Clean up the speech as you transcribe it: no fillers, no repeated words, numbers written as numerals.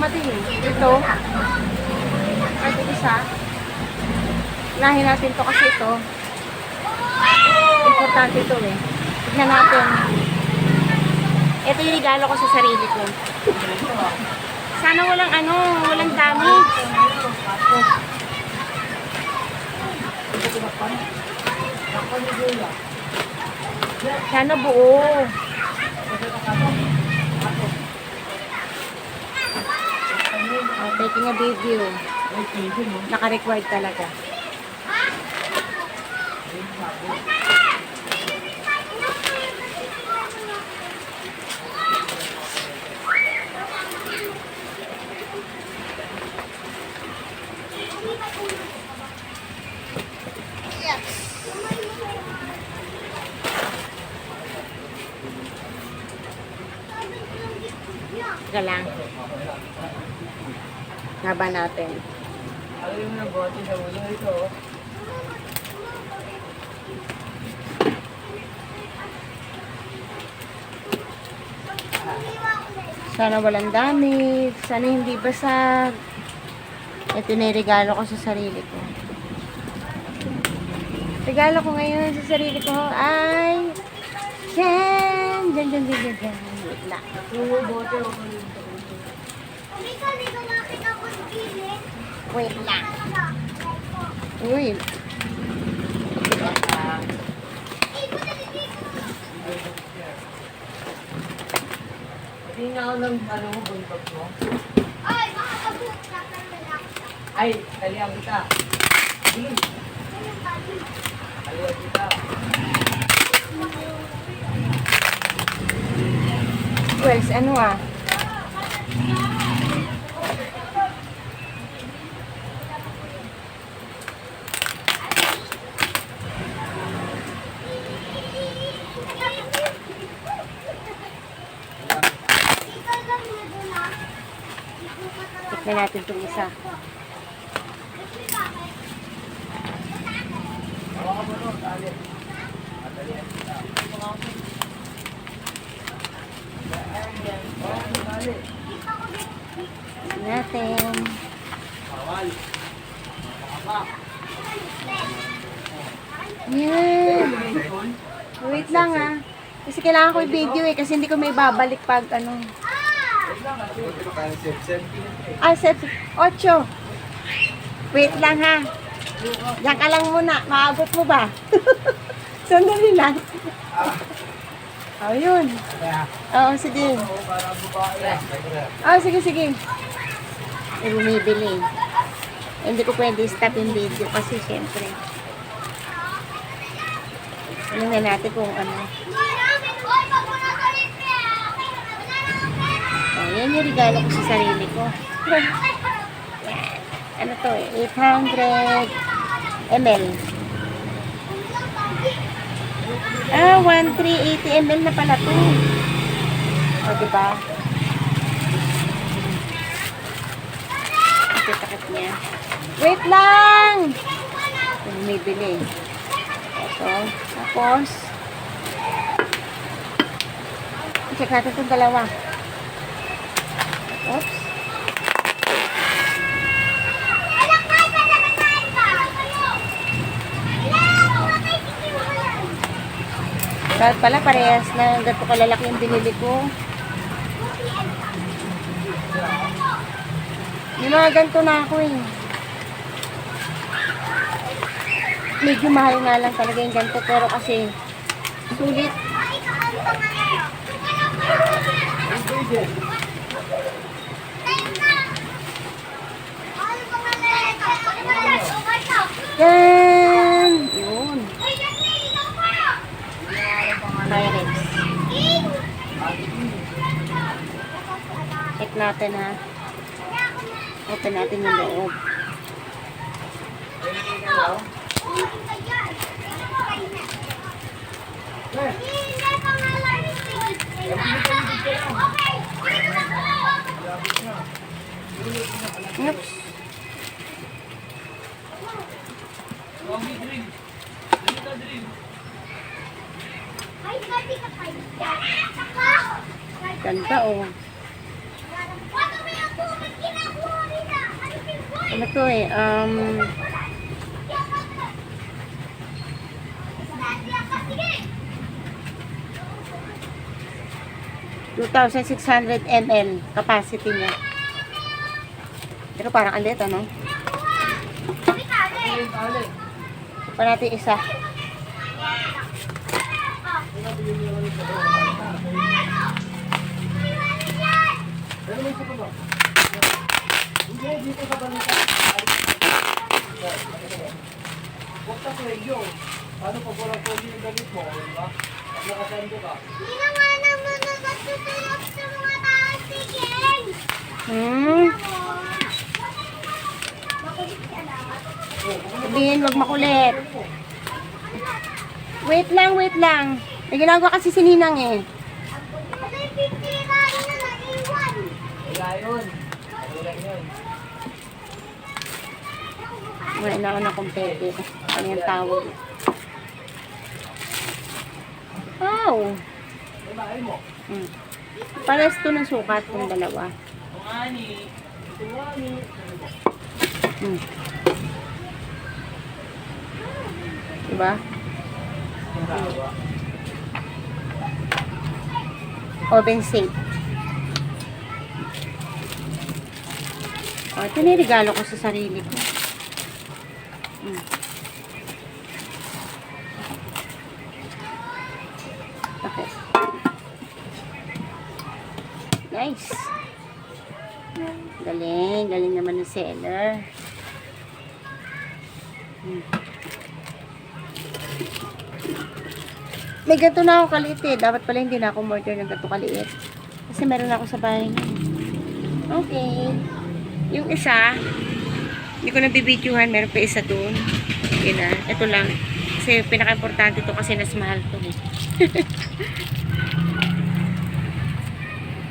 kasama din. Ito. Ito isa. Unahin natin to kasi ito. Importante ito eh. Tignan natin. Ito yung regalo ko sa sarili ko. Sana walang walang damage. Sana buo. Taking a video. Naka-required talaga. Teka lang. Haba natin. Ano yung nabote sa ulo ito? Sana walang damage. Sana hindi basag. Ito na yung regalo ko sa sarili ko. Regalo ko ngayon sa sarili ko ay Diyan. Wait lang. Wait lang. Uy. Hindi nga ako ng buntog mo. Ay, makakabuk. Ay, kalihan kita. Kalihan kita. Wells, ano ah? Tignan natin itong isa. Hawakan mo no, tali. Madalihan kita. Tali. Tignan natin. Bawal. Bawal. Yan. Wait lang ah. Kasi kailangan ko i-video eh. Kasi hindi ko may babalik pag ano. Ah, set 8. Wait lang ha. Diyan ka lang muna. Maabot mo ba? Sandali lang. Oh, yun. Oo, sige. Oh, sige. Eh, bumibili. Hindi ko pwede stop yung video kasi syempre. Tingnan natin kung ano. Oh, yan yung regalo ko sa sarili ko. Yan. Ano to eh? 800 ml. Ah, 1380 ml na pala to. O, diba? Ang takip niya. Wait lang! Bumibili. Ito. Tapos, check natin itong dalawa. Oops. Kahit pala parehas na ganito kalalaki yung binili ko. May mga ganito na ako eh. Medyo mahal nga lang talaga yung ganito pero kasi sulit. Yan! Yun. Pirates. Check natin ha. Open natin yung loob. Oops. Ganda oh. Ano to eh, 2,600 ml capacity niya. Pero parang alit, ano? Pa natin isa. Hindi, dito sa balita. Huwag ka kuya. Paano pag walang kuya yung gamit mo? Diba? Pag nakasando ka. Hindi naman naman nakatutulog sa mga tao, sige. Hmm. Makulit ka lang. Sabihin, wag makulit. Wait lang. May ginagawa kasi si Ninang eh. Kasi pipirain na naiwan. Wala yun. Wala yun. Wala na ako na kumpete. Ano yung tawag? Oh. Wala mo. Hmm. Pares to ng sukat ng dalawa. Tungani. Tungani. Hmm. Diba? Oven safe. Oh, ito na yung regalo ko sa sarili ko. Hmm. Okay. Nice. Galing naman ng seller. Hmm. May ganito na ako kaliit eh. Dapat pala hindi na ako order ng ganito kaliit. Kasi meron na ako sa bahay niya. Okay. Yung isa, hindi ko nabibidyohan. Meron pa isa doon. Yun na. Ito lang. Kasi pinaka-importante to kasi nas mahal to.